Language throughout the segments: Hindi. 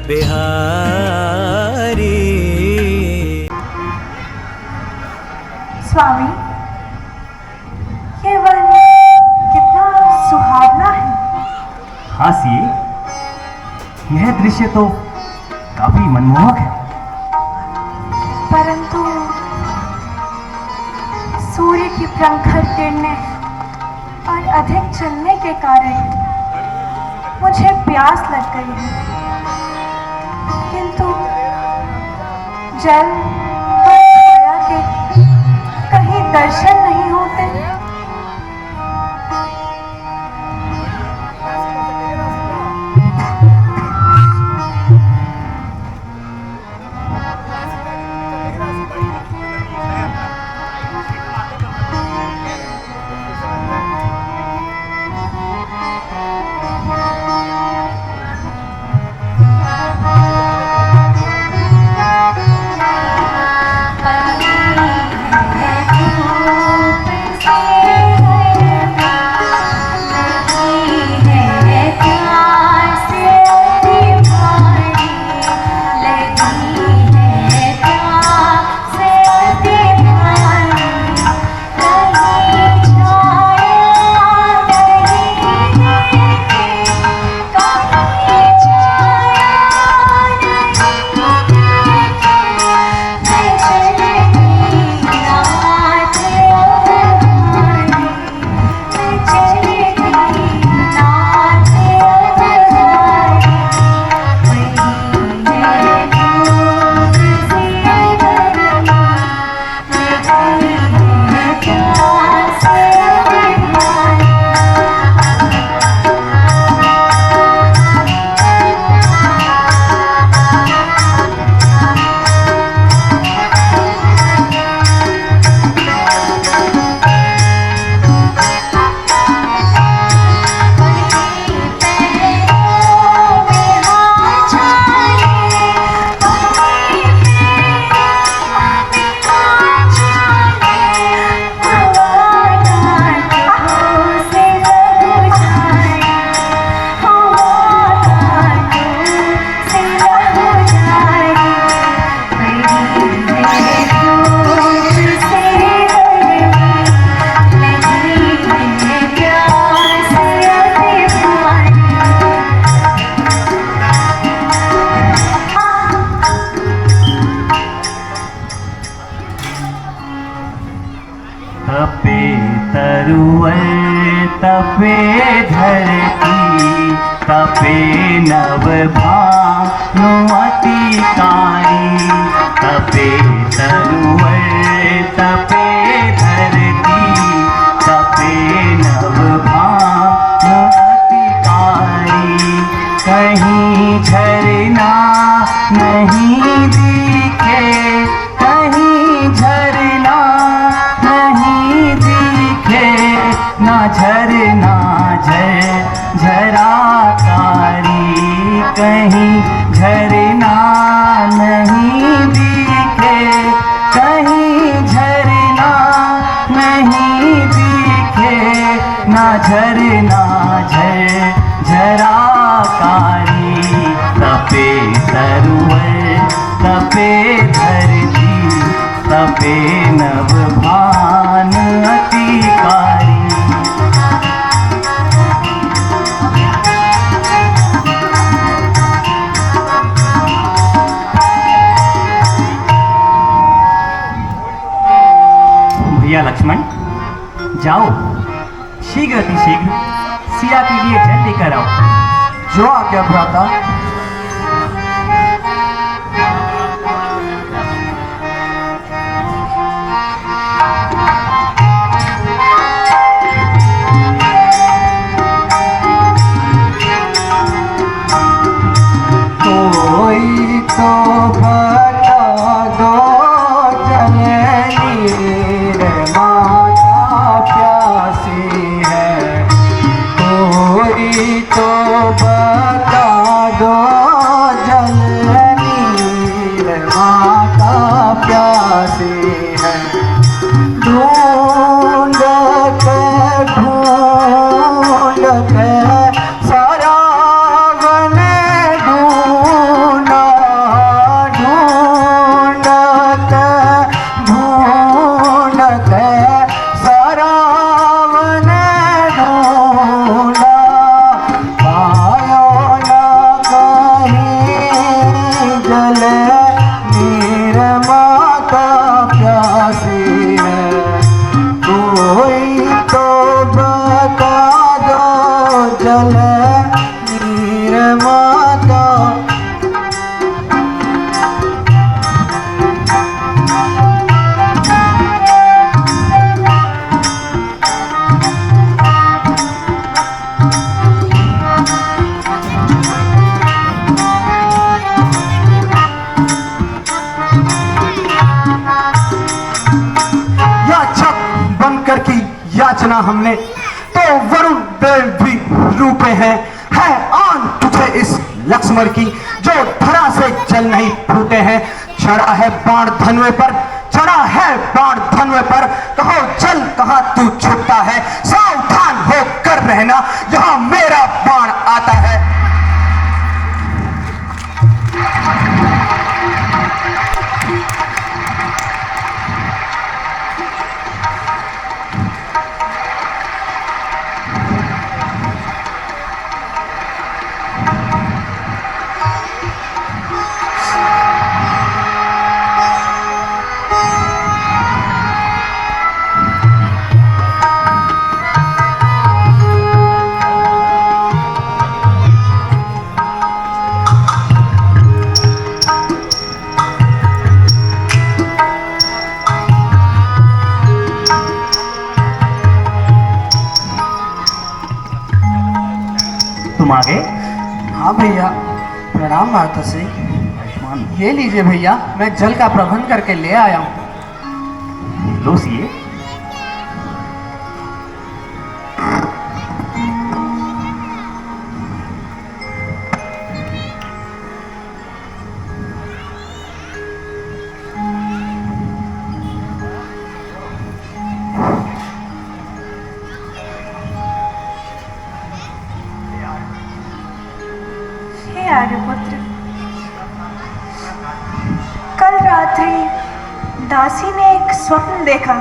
बिहारी। स्वामी, ये वन कितना सुहावना है। हाँ सिए, यह दृश्य तो काफी मनमोहक है। परंतु सूर्य की प्रखर किरणें और अधिक चलने के कारण मुझे प्यास लग गई है, किंतु जल और छाया के कहीं दर्शन नहीं होते। तपे तरुवर तपे धरती, तपे नव भानुमतिकारी। तपे तरुवर तपे धरती, तपे नव भानुमतिकारी। कहीं झरना नहीं दिखे, कहीं झरना नहीं दिखे, ना झरना झराकारी। कहीं झरना नहीं दिखे, कहीं झरना नहीं दिखे, ना झरना झराकारी। तपे तरुवर तपे धरती, तपे नव भान अतिकारी। भैया लक्ष्मण, जाओ शीघ्र अतिशीघ्र सिया के लिए जल लेकर आओ। जो आज्ञा भ्राता। हमने तो वरुण देव भी रूपे हैं। है आन तुझे इस लक्ष्मण की जो धरा से जल नहीं फूटे हैं। चढ़ा है बाण धनुए पर, चढ़ा है बाण धनुए पर, कहो चल कहां तू छुपता है। सावधान होकर रहना जहां मेरा बाण आता है। तुम आ गए? हाँ भैया, प्रणाम माता श्री। ये लीजिए भैया, मैं जल का प्रबंध करके ले आया हूँ। लो सिए। हे आर्यपुत्र, कल रात्रि दासी ने एक स्वप्न देखा।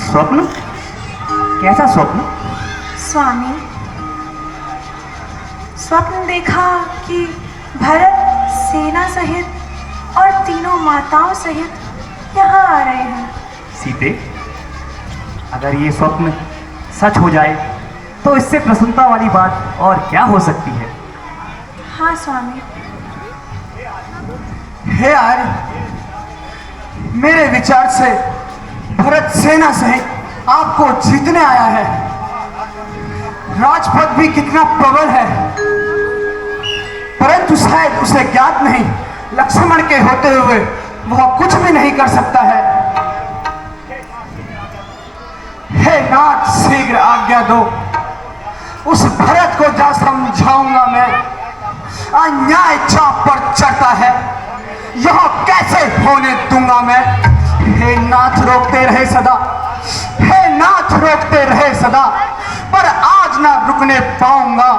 स्वप्न? कैसा स्वप्न? स्वामी, स्वप्न देखा कि भरत सेना सहित और तीनों माताओं सहित यहाँ आ रहे हैं। सीते, अगर ये स्वप्न सच हो जाए तो इससे प्रसन्नता वाली बात और क्या हो सकती है? हाँ स्वामी। हे आर्य, मेरे विचार से भरत सेना सहित आपको जीतने आया है। राजपद भी कितना प्रबल है, परंतु शायद उसे ज्ञात नहीं लक्ष्मण के होते हुए वह कुछ भी नहीं कर सकता है। हे नाथ, शीघ्र आज्ञा दो, उस भरत को जा समझाऊंगा मैं। अन्याय चाप पर चढ़ता है, यह कैसे होने दूंगा मैं। हे नाथ, रोकते रहे सदा, हे नाथ, रोकते रहे सदा, पर आज ना रुकने पाऊंगा।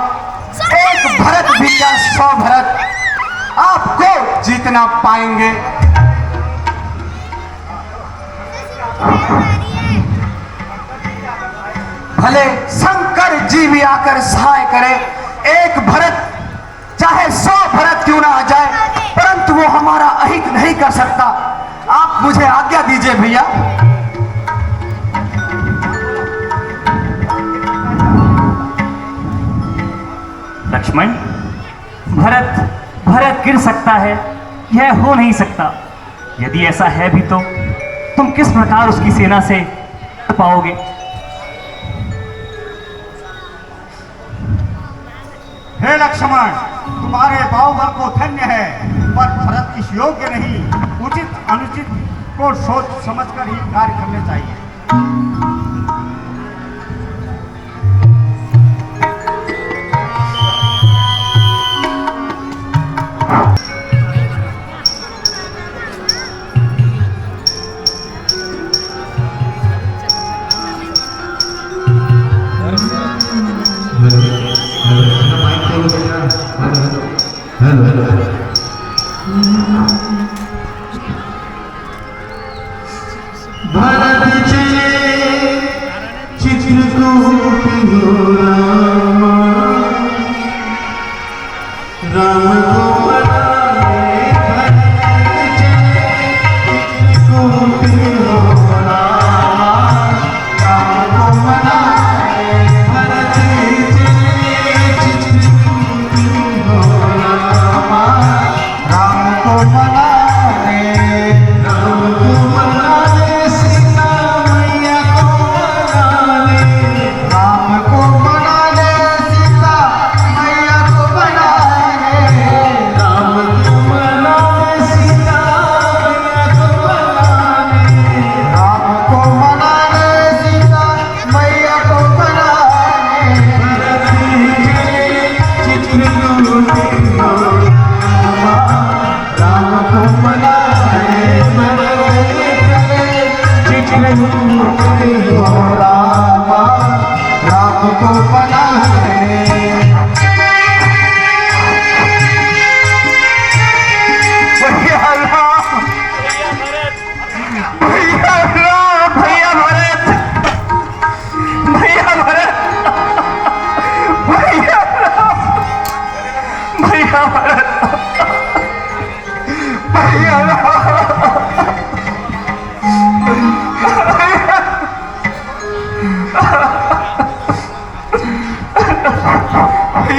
एक भरत भी क्या 100 भरत आपको जीतना पाएंगे। भले शंकर जी भी आकर सहाय करे, एक भरत चाहे 100 भरत क्यों ना आ जाए, परंतु वो हमारा अहित नहीं कर सकता। आप मुझे आज्ञा दीजिए भैया। लक्ष्मण, भरत गिर सकता है, यह हो नहीं सकता। यदि ऐसा है भी तो तुम किस प्रकार उसकी सेना से पाओगे? हे लक्ष्मण, तुम्हारे बाहुबल को धन्य है, पर भरत इस योग्य नहीं। उचित अनुचित को सोच समझकर ही कार्य करने चाहिए। भरत चले चित्रकूट हो राम को बनाए। भरत चले चित्रकूट हो राम को बनाए। भरत चले चित्रकूट हो राम को बनाए। राम को बनाए, सीता मैया को बनाए। राम को बनाए, सीता मैया को बनाए। राम को बनाए, सीता मैया को बनाए। राम को बनाए, सीता मैया को बनाए।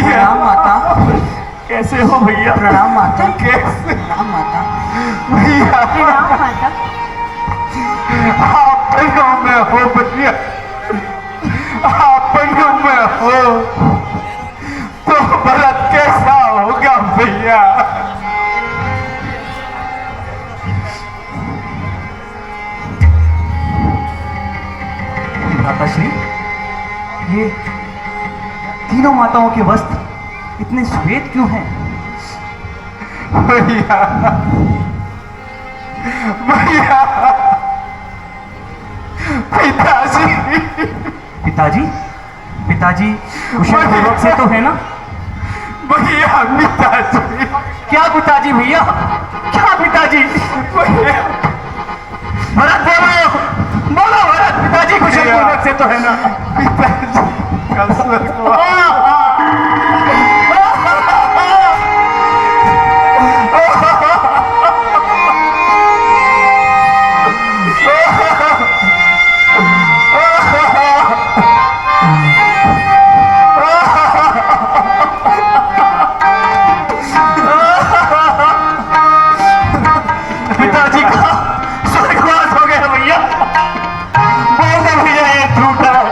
प्रणाम माता। कैसे हो भैया? प्रणाम माता। कैसे प्रणाम माता। भैया प्रणाम माता। आप पन्नों में हो भैया, आप पन्नों में हो तो भरत कैसा होगा भैया? माताश्री, ये तीनों माताओं के वस्त्र इतने श्वेत क्यों हैं? भैया भैया पिताजी पिताजी, पिताजी कुशल पूर्वक से तो है ना? भैया पिताजी क्या पिताजी भैया, क्या पिताजी? भैया भरत बोलो, बोलो भरत, पिताजी कुशल पूर्वक से तो है ना? पिताजी का स्वर्गवास पिताजी का स्वर्गवास हो गया भैया। बोल दो भैया ये झूठा है,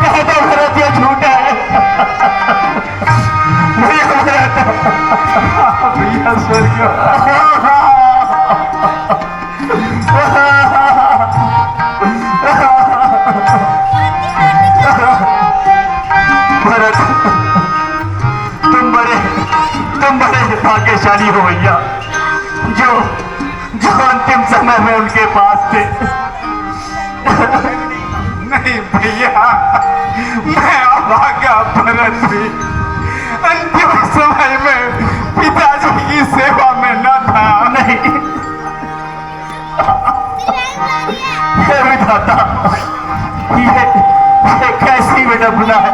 कह दो भरत ये झूठा है। भैया भरत, भैया स्वर्गवास भरत, तुम बड़े भाग्यशाली हो भैया, जो जो अंतिम समय में उनके पास थे। नहीं भैया, मैं अभागा भरत भी अंतिम समय में पिताजी की सेवा में न था। नहीं, हे विधाता, ये कैसी विडंबना है।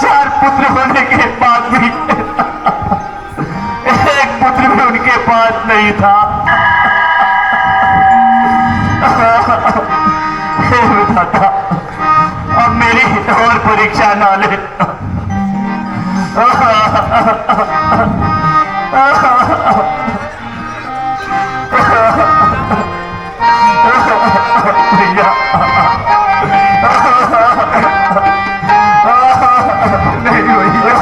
चार पुत्र होने के बाद भी एक पुत्र भी उनके पास नहीं था। हे विधाता, अब मेरी और परीक्षा ना ले। भैया, नहीं भैया,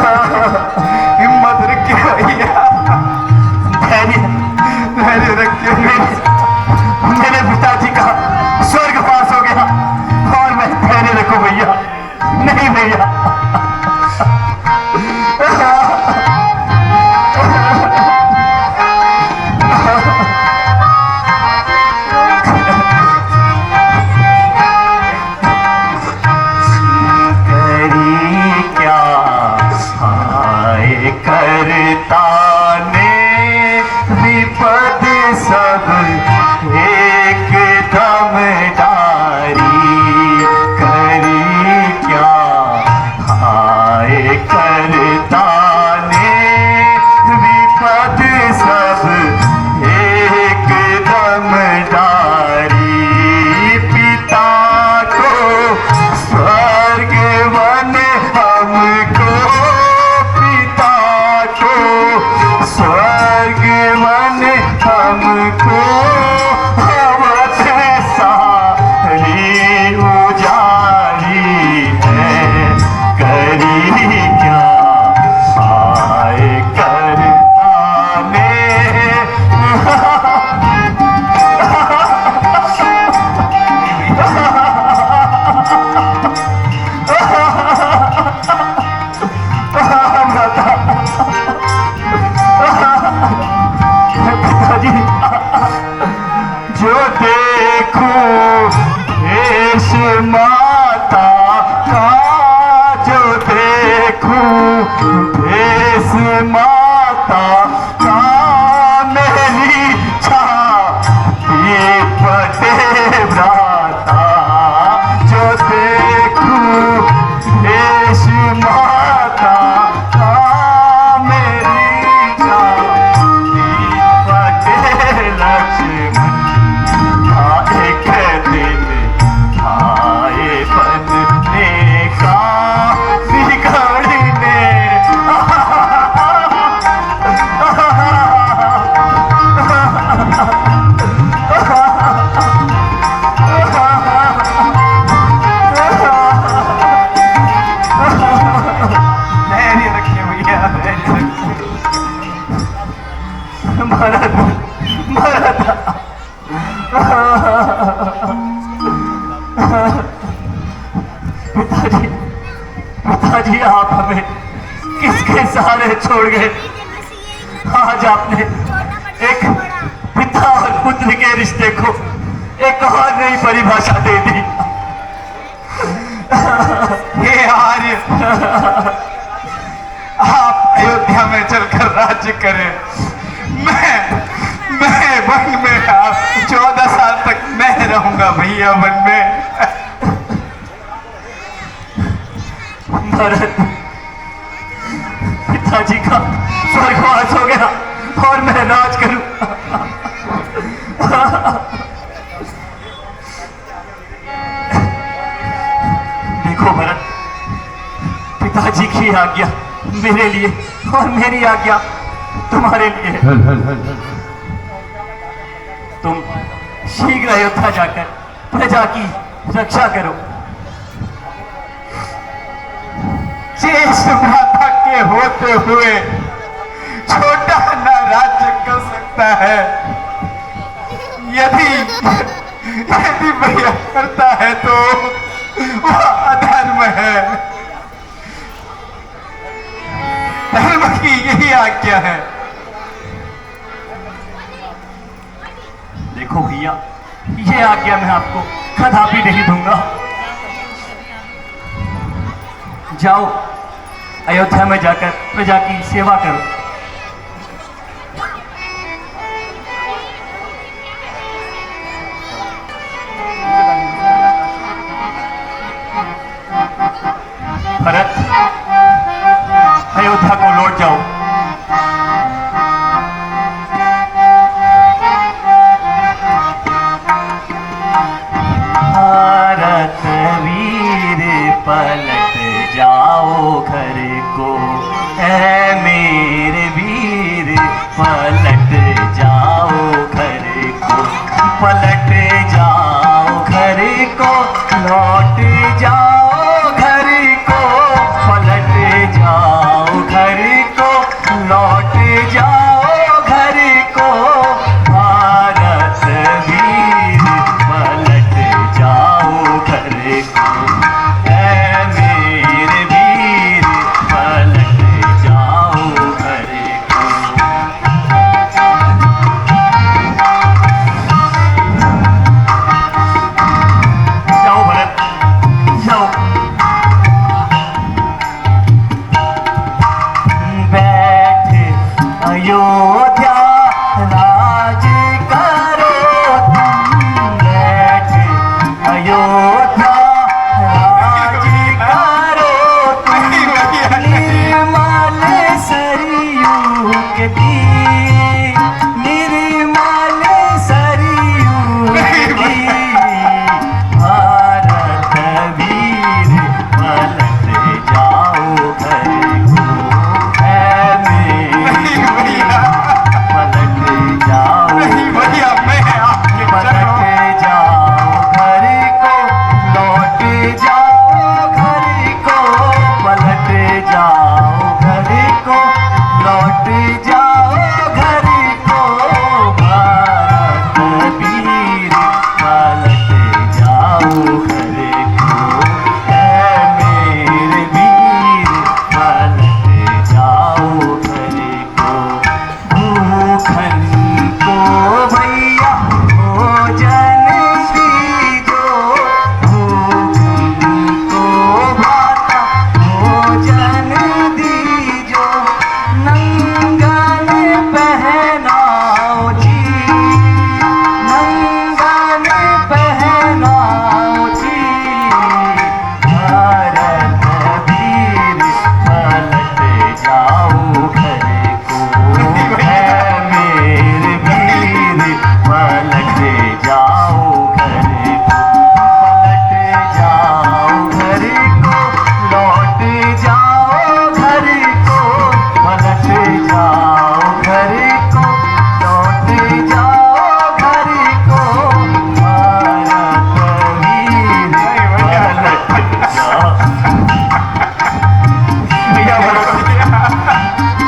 हिम्मत रखिए भैया, धैर्य रखिए। मेरे पिताजी का स्वर्गवास हो गया और मैं धैर्य रखूं भैया? नहीं भैया, करता ने विपद सब एक दम डारी, करी क्या हाय करता ने विपद सब एक दम डारी। पिता को स्वर्ग वन हमको, स्वर्ग मन हमको अवध सारी उजारी है, करी क्या हाय करता ने। पिताजी, जो देखूं देश माता का, जो देखूं देश माता का, मेरी छाती फटे भ्राता। जो देखूं देश माता का, भैया भरत भरत पिताजी पिताजी आप हमें किसके सहारे छोड़ गए। आज आपने एक पिता और पुत्र के रिश्ते को एक और नई परिभाषा दे दी। हे आर्य, आप अयोध्या में चलकर राज्य करें। मैं वन में आप 14 साल तक मैं रहूंगा भैया वन में। भरत, पिताजी का स्वर्गवास हो गया और मैं राज करूं। देखो भरत, पिताजी की आज्ञा मेरे लिए और मेरी आज्ञा तुम्हारे लिए है। तुम शीघ्र अयोध्या जाकर प्रजा की रक्षा करो। ज्येष्ठ भ्राता के होते हुए छोटा ना राज्य कर सकता है। यदि भैया करता है तो वह अधर्म है। धर्म की यही आज्ञा है। देखो भैया, ये आज्ञा मैं आपको कदापि नहीं दूंगा। जाओ, अयोध्या में जाकर प्रजा की सेवा करो। भरत, अयोध्या को लौट जाओ। भारत वीर पलट जाओ घर को, ऐ मेरे वीर पलट जाओ घर को, पलट जाओ घर को, लौट जाओ घर को, पलट जाओ घर को, लौट जाओ घर को। भारत वीर पलट जाओ घर को, ऐ मेरे वीर पलट जाओ घर को। जाओ भरत,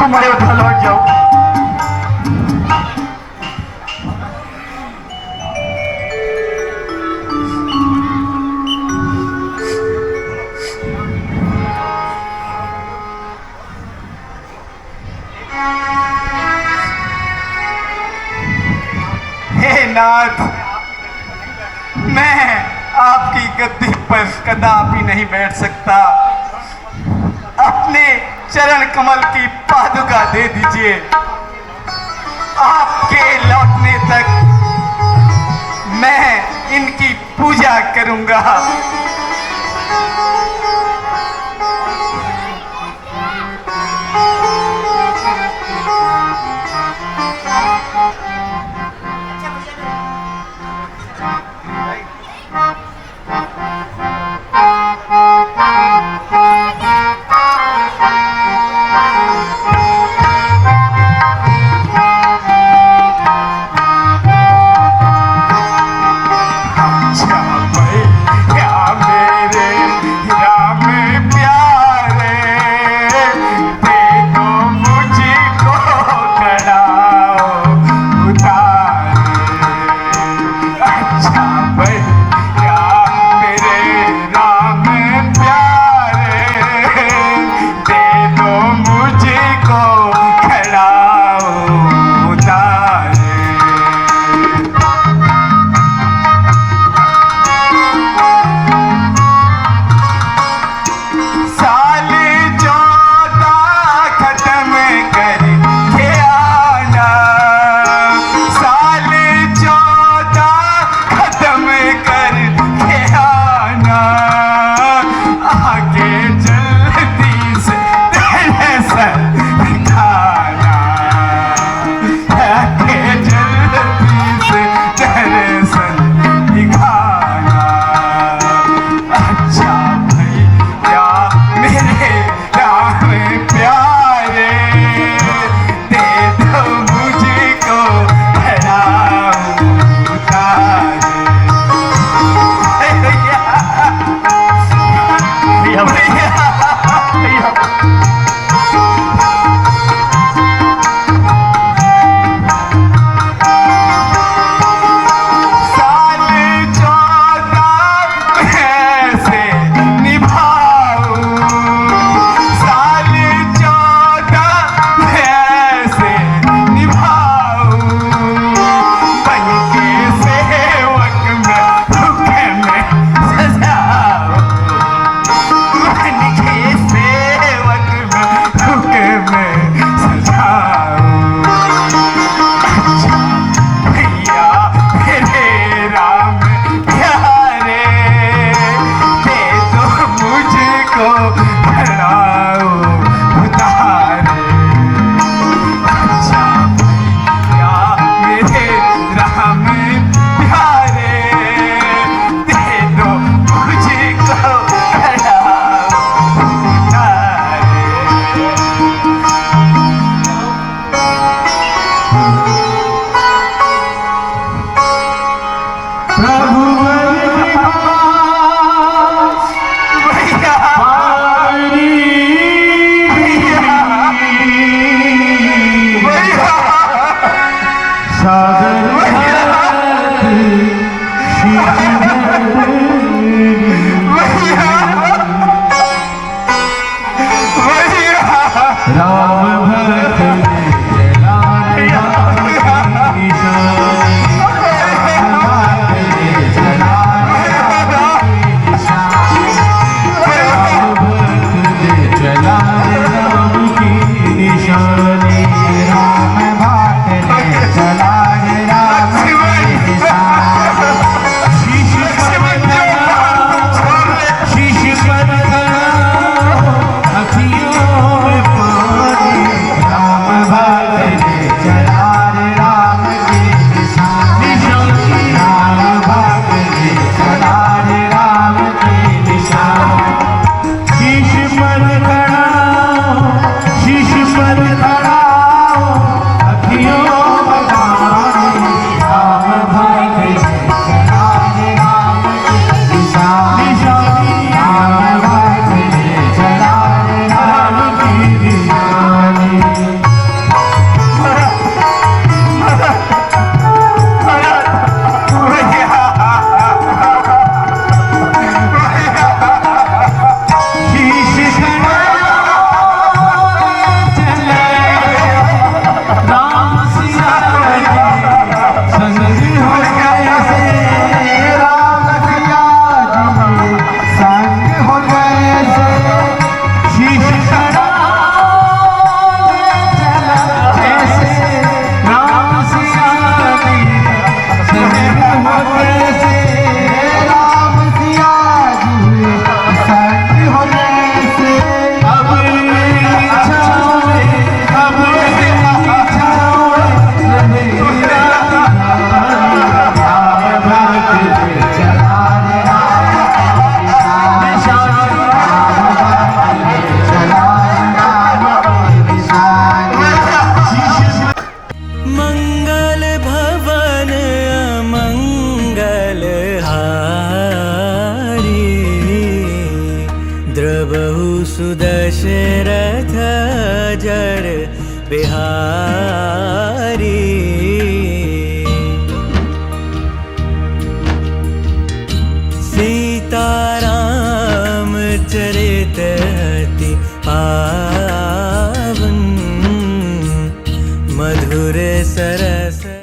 मैं उठा लौट जाऊं। हे नाथ, मैं आपकी गद्दी पर कदापि नहीं बैठ सकता। अपने चरण कमल की पादुका दे दीजिए। आपके लौटने तक मैं इनकी पूजा करूंगा। शीश पर खड़ा बिहारी। सीताराम चरित अति पावन, मधुर सरस